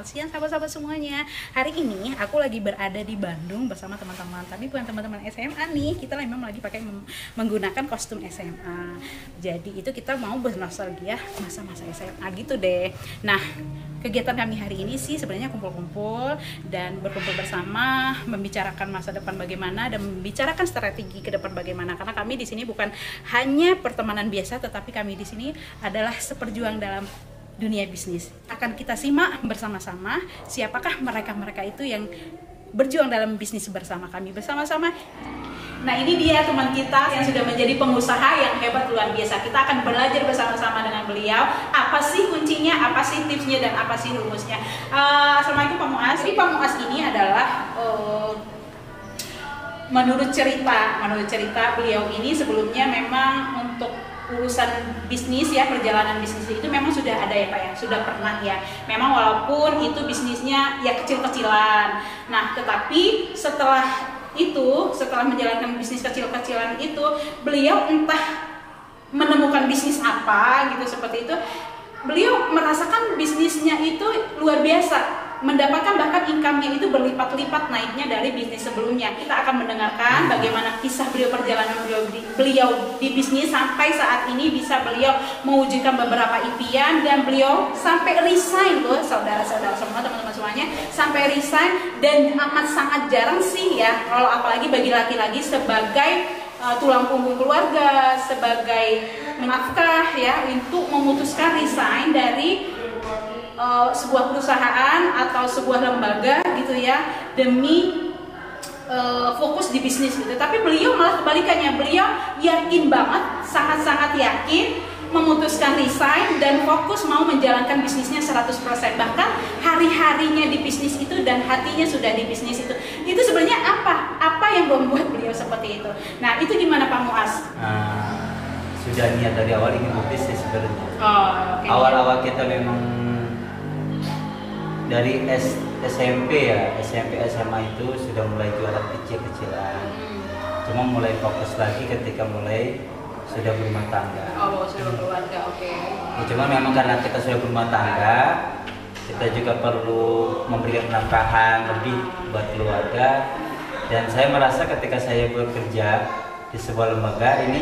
siang sahabat-sahabat semuanya. Hari ini aku lagi berada di Bandung bersama teman-teman. Tapi bukan teman-teman SMA nih, kita memang lagi pakai menggunakan kostum SMA. Jadi itu kita mau bernostalgia masa-masa SMA gitu deh. Nah, kegiatan kami hari ini sih sebenarnya kumpul-kumpul dan berkumpul bersama, membicarakan masa depan bagaimana dan membicarakan strategi ke depan bagaimana. Karena kami di sini bukan hanya pertemanan biasa, tetapi kami di sini adalah seperjuang dalam dunia bisnis. Akan kita simak bersama-sama siapakah mereka-mereka itu yang berjuang dalam bisnis bersama kami bersama-sama. Nah, ini dia teman kita yang sudah menjadi pengusaha yang hebat luar biasa. Kita akan belajar bersama-sama dengan beliau. Apa sih kuncinya, apa sih tipsnya, dan apa sih rumusnya. Assalamualaikum Pak Muas. Jadi Pak Muas ini adalah menurut cerita beliau ini sebelumnya memang untuk urusan bisnis ya, perjalanan bisnis itu memang sudah ada ya Pak ya, sudah pernah ya. Memang walaupun itu bisnisnya ya kecil-kecilan. Nah, tetapi setelah menjalankan bisnis kecil-kecilan itu, beliau entah menemukan bisnis apa gitu seperti itu, beliau merasakan bisnisnya itu luar biasa, mendapatkan bahkan income-nya itu berlipat-lipat naiknya dari bisnis sebelumnya. Kita akan mendengarkan bagaimana kisah perjalanan beliau di bisnis sampai saat ini bisa beliau mewujudkan beberapa impian, dan beliau sampai resign loh saudara-saudara semua, teman-teman semuanya, sampai resign. Dan amat sangat jarang sih ya, kalau apalagi bagi laki-laki sebagai tulang punggung keluarga, sebagai nafkah ya, untuk memutuskan resign dari sebuah perusahaan atau sebuah lembaga gitu ya, demi fokus di bisnis gitu. Tapi beliau malah kebalikannya, beliau yakin banget, sangat-sangat yakin, memutuskan resign dan fokus mau menjalankan bisnisnya 100%. Bahkan hari-harinya di bisnis itu dan hatinya sudah di bisnis itu. Itu sebenarnya apa yang membuat beliau seperti itu? Nah, itu gimana Pak Muas? Sudah niat dari awal ingin berbisnis sebenarnya. Okay. Awal-awal kita memang dari SMP SMA itu sudah mulai jualan kecil-kecilan. Cuma mulai fokus lagi ketika mulai sudah berumah tangga. Sudah berkeluarga, oke. Ya, cuma memang karena kita sudah berumah tangga, kita juga perlu memberikan nafkahan lebih buat keluarga. Dan saya merasa ketika saya bekerja di sebuah lembaga ini,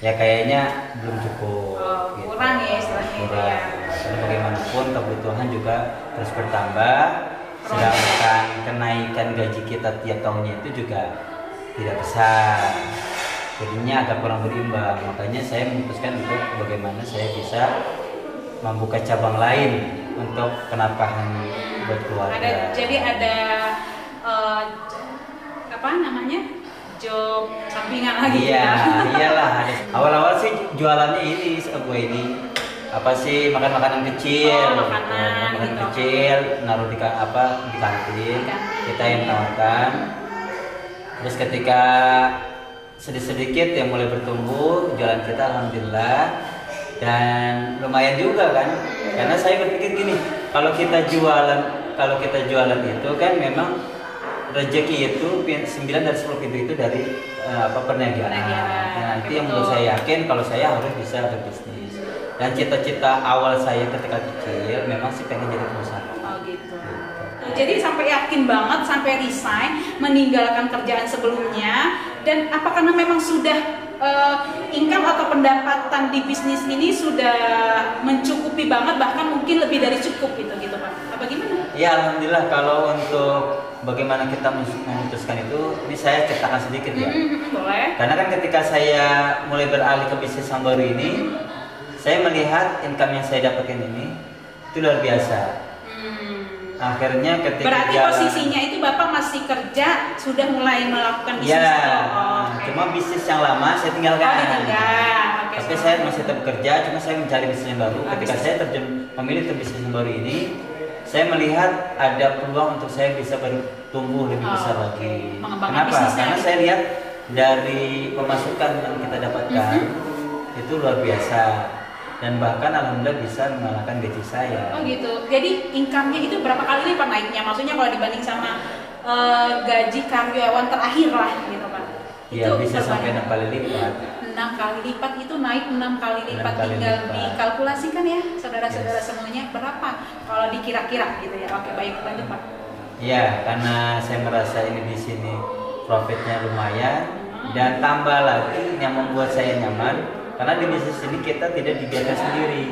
ya kayaknya belum cukup. Kurang ya istilahnya. Kurang. Karena bagaimanapun kebutuhan juga terus bertambah, sedangkan kenaikan gaji kita tiap tahunnya itu juga tidak besar, jadinya agak kurang berimbang. Makanya saya memutuskan untuk bagaimana saya bisa membuka cabang lain untuk kenapahan buat keluarga. Jadi ada apa namanya, job sampingan lagi. Iya, iyalah. Awal-awal sih jualannya ini, apa sih, makanan kecil, makanan gitu. kecil, naruh di kantin, kita yang tawarkan. Terus ketika sedikit yang mulai bertumbuh jualan kita, alhamdulillah, dan lumayan juga kan. Karena saya berpikir gini, kalau kita jualan itu kan memang rezeki itu 9 dari 10 pintu itu dari perniagaan. Nah, itu yang menurut saya yakin kalau saya harus bisa berbisnis. Dan cita-cita awal saya ketika kecil memang sih pengen jadi pengusaha. Gitu. Jadi sampai yakin banget, sampai resign, meninggalkan kerjaan sebelumnya. Dan apa karena memang sudah income atau pendapatan di bisnis ini sudah mencukupi banget, bahkan mungkin lebih dari cukup gitu Pak? Apa gimana? Ya, alhamdulillah. Kalau untuk bagaimana kita memutuskan itu, ini saya ceritakan sedikit ya. Boleh. Karena kan ketika saya mulai beralih ke bisnis yang baru ini, saya melihat income yang saya dapatkan ini itu luar biasa. Akhirnya ketika berarti posisinya itu Bapak masih kerja, sudah mulai melakukan bisnis? Ya, cuma bisnis yang lama saya tinggalkan. Tapi saya masih tetap bekerja, cuma saya mencari bisnis yang baru. Ketika saya memilih bisnis yang baru ini, saya melihat ada peluang untuk saya bisa bertumbuh lebih besar lagi. Kenapa? Karena saya lihat dari pemasukan yang kita dapatkan itu luar biasa. Dan bahkan alhamdulillah bisa mengalahkan gaji saya. Gitu. Jadi income-nya itu berapa kali lipat naiknya? Maksudnya kalau dibanding sama gaji karyawan terakhir lah gitu Pak. Ya, bisa sampai 6 kali lipat. 6 kali lipat itu naik 6 kali lipat. 6 kali tinggal lipat. dikalkulasikan ya saudara-saudara Yes. semuanya berapa kalau dikira-kira gitu ya. Oke, baik, lanjut Pak. Ya, karena saya merasa ini di sini profitnya lumayan dan tambah lagi yang membuat saya nyaman karena di bisnis ini kita tidak dibiarkan sendiri.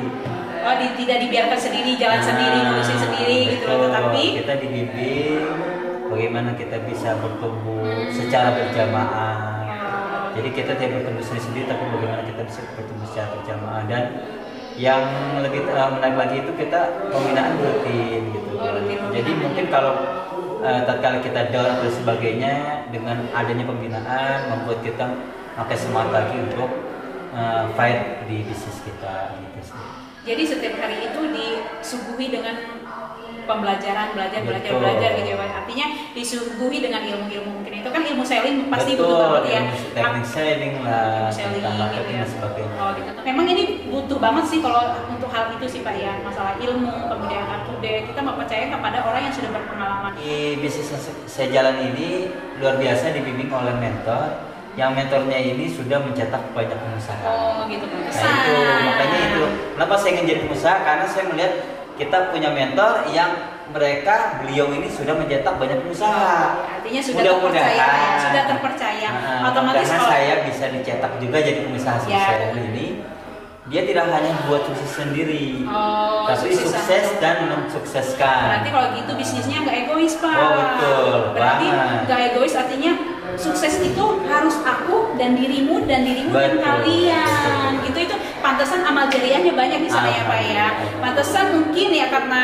Oh, tidak dibiarkan sendiri, jalan sendiri, ngurusin sendiri gitu loh, betul. tetapi Kita dibimbing bagaimana kita bisa bertumbuh secara berjamaah. Jadi kita tidak bertumbuh sendiri, tapi bagaimana kita bisa bertumbuh secara berjamaah. Dan yang lebih menarik lagi itu kita pembinaan rutin gitu. Jadi mungkin kalau tatkala kita down atau sebagainya, dengan adanya pembinaan membuat kita makin semangat lagi untuk fight di bisnis kita gitu sih. jadi setiap hari itu disuguhi dengan pembelajaran, belajar Betul. gitu ya Pak. Artinya disuguhi dengan ilmu-ilmu, mungkin itu kan ilmu selling pasti Betul, butuh banget ya. teknik selling lah, Ilmu selling tentang gitu marketing ya. dan sebagainya. Oh gitu. Memang ini butuh banget sih kalau untuk hal itu sih Pak ya, masalah ilmu, kemudian up to date. Kita mau percaya kepada orang yang sudah berpengalaman. Di bisnis yang saya jalan ini luar biasa dibimbing oleh mentor. Yang mentornya ini sudah mencetak banyak pengusaha. Oh gitu Pak. Nah itu makanya itu kenapa saya ingin jadi pengusaha, karena saya melihat kita punya mentor yang beliau ini sudah mencetak banyak pengusaha. Artinya sudah terpercaya ya, sudah terpercaya. Otomatis karena kalau saya bisa dicetak juga jadi pengusaha sukses ini. Dia tidak hanya buat sukses sendiri, tapi sukses dan mensukseskan. Berarti kalau gitu bisnisnya nggak egois Pak. Oh betul. Berarti banget. nggak egois artinya sukses itu harus aku dan dirimu dan Betul. kalian. Betul. Itu pantesan amal jariahnya banyak di sana ya Pak ya. Pantesan mungkin ya karena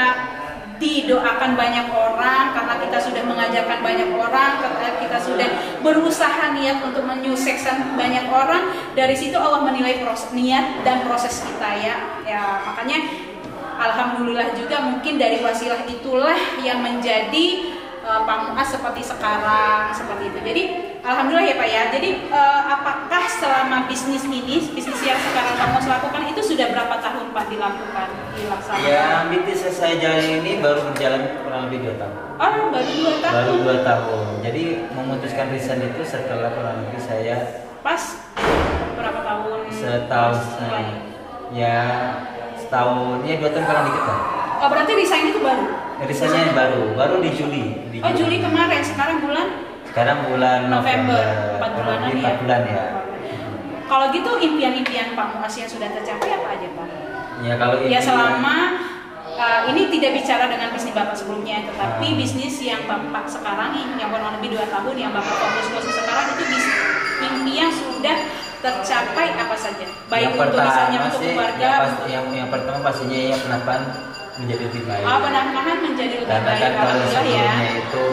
didoakan banyak orang, karena kita sudah mengajarkan banyak orang, karena kita sudah berusaha niat untuk menyukseskan banyak orang, dari situ Allah menilai niat dan proses kita ya. Ya makanya alhamdulillah juga mungkin dari wasilah itulah yang menjadi Pak Muaz seperti sekarang, seperti itu. Jadi alhamdulillah ya Pak ya. Jadi apakah selama bisnis yang sekarang Pak Muaz lakukan itu sudah berapa tahun Pak dilaksanakan? Ya, bisnis saya jalan ini baru berjalan kurang lebih 2 tahun. Oh, baru 2 tahun. Baru 2 tahun. Jadi memutuskan resign itu setelah kurang lebih saya Pas berapa tahun? setahun. Ya, setahun, ya 2 tahun kurang dikit lah. Oh, berarti resign itu baru? Resignnya baru di Juli. Oh, Juli kemarin, sekarang bulan? Sekarang bulan November, 4 kurang bulanan lebih ya? 4 bulan ya. Kalau gitu impian-impian Pak Muaz yang sudah tercapai apa aja Pak? Ya kalau Ya selama ini tidak bicara dengan bisnis Bapak sebelumnya, tetapi bisnis yang Bapak sekarang yang kurang lebih 2 tahun yang Bapak fokus sekarang itu impian sudah tercapai apa saja? Baik yang untuk misalnya untuk sih, keluarga. yang pertama pastinya ya penataan menjadi lebih baik. Penambahan menjadi lebih Karena baik kan kalau alhamdulillah ya. sebelumnya itu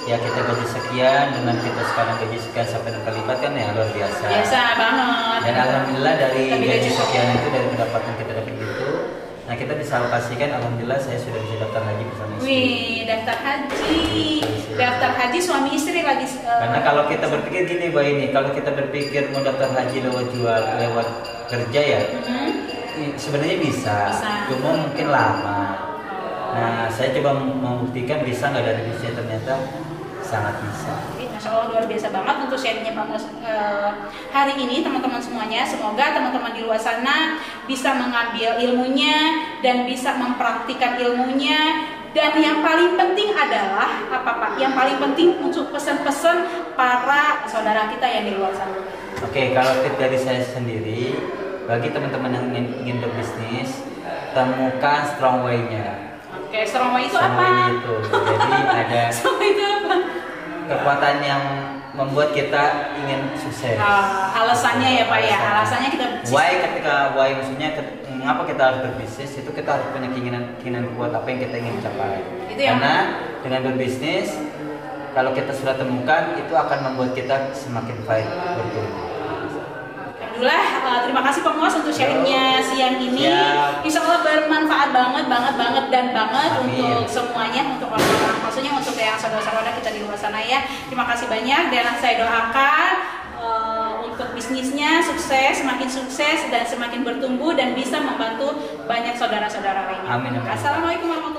ya kita gaji sekian dengan kita sekarang gaji sekian sampai 6 kali lipat kan ya luar biasa. Biasa banget. Dan alhamdulillah dari Tapi gaji gaji sekian itu dari pendapatan kita dapat gitu. Nah kita bisa alokasikan, alhamdulillah saya sudah bisa daftar haji bersama istri. Wih, daftar haji. Daftar haji suami istri lagi. Karena kalau kita berpikir gini Mbak ini, kalau kita berpikir mau daftar haji lewat kerja ya, sebenarnya bisa. Cuma mungkin lama. Nah, saya coba membuktikan bisa nggak dari bisnis, ternyata sangat bisa. Masya Allah luar biasa banget untuk sharingnya Pak Muaz hari ini teman-teman semuanya. Semoga teman-teman di luar sana bisa mengambil ilmunya dan bisa mempraktikkan ilmunya. Dan yang paling penting adalah apa Pak? Yang paling penting untuk pesan-pesan para saudara kita yang di luar sana. Oke, kalau tips dari saya sendiri, bagi teman-teman yang ingin berbisnis, temukan strong way-nya. Oke, strong way itu Strong apa? way itu, jadi ada Strong way itu apa? kekuatan yang membuat kita ingin sukses. Alasannya ya Pak ya, alasannya kita. Why maksudnya mengapa kita harus berbisnis, itu kita harus punya keinginan kuat apa yang kita ingin capai. Karena dengan berbisnis, kalau kita sudah temukan, itu akan membuat kita semakin baik bertumbuh. Alhamdulillah, terima kasih Pak Muaz untuk sharingnya siang ini. Insya Allah bermanfaat banget untuk semuanya, untuk orang-orang, maksudnya untuk yang saudara-saudara kita di luar sana ya. Terima kasih banyak dan saya doakan untuk bisnisnya sukses, semakin sukses dan semakin bertumbuh dan bisa membantu banyak saudara-saudara lainnya. Amin. Assalamualaikum warahmatullahi wabarakatuh.